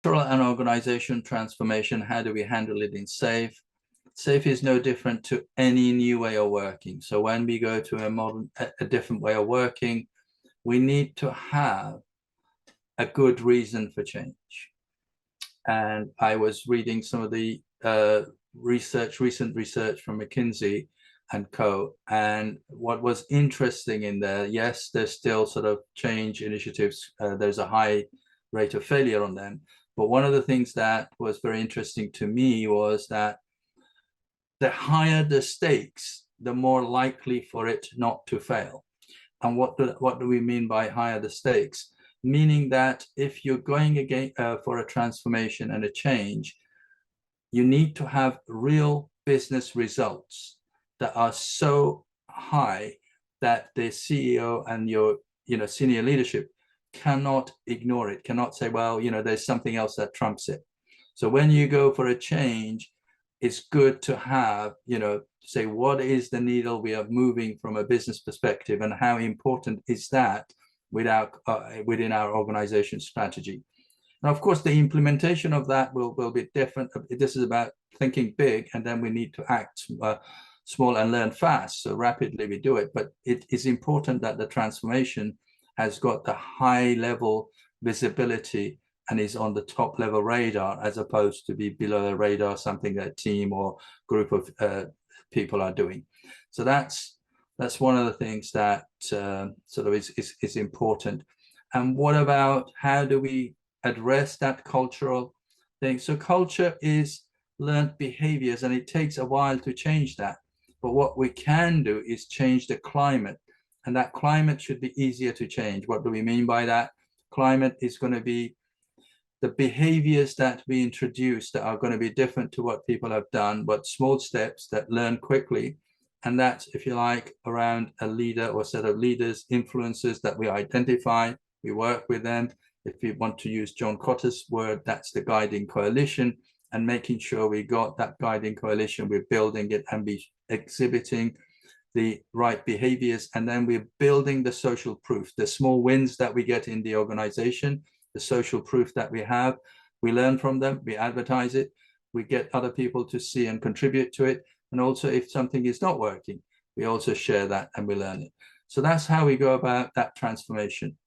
and organization transformation, how do we handle it in SAFe? SAFe is no different to any new way of working. So when we go to a different way of working, we need to have a good reason for change. And I was reading some of the recent research from McKinsey and Co. And what was interesting in there, yes, there's still sort of change initiatives. There's a high rate of failure on them. But one of the things that was very interesting to me was that the higher the stakes, the more likely for it not to fail. And what do we mean by higher the stakes? Meaning that if you're going again for a transformation and a change, you need to have real business results that are so high that the CEO and your senior leadership cannot ignore it, cannot say, well, there's something else that trumps it. So when you go for a change, it's good to have, say, what is the needle we are moving from a business perspective, and how important is that within our organization strategy? Now, of course, the implementation of that will be different. This is about thinking big, and then we need to act small and learn fast. So rapidly we do it. But it is important that the transformation has got the high level visibility and is on the top level radar, as opposed to be below the radar, something that a team or group of people are doing. So that's one of the things that sort of is important. And what about how do we address that cultural thing? So culture is learned behaviors, and it takes a while to change that. But what we can do is change the climate, and that climate should be easier to change. What do we mean by that? Climate is going to be the behaviors that we introduce that are going to be different to what people have done, but small steps that learn quickly. And that's, if you like, around a leader or set of leaders, influencers that we identify, we work with them. If we want to use John Kotter's word, that's the guiding coalition, and making sure we got that guiding coalition, we're building it and be exhibiting the right behaviors. And then we're building the social proof, the small wins that we get in the organization, the social proof that we have. We learn from them, we advertise it, we get other people to see and contribute to it. And also if something is not working, we also share that and we learn it. So that's how we go about that transformation.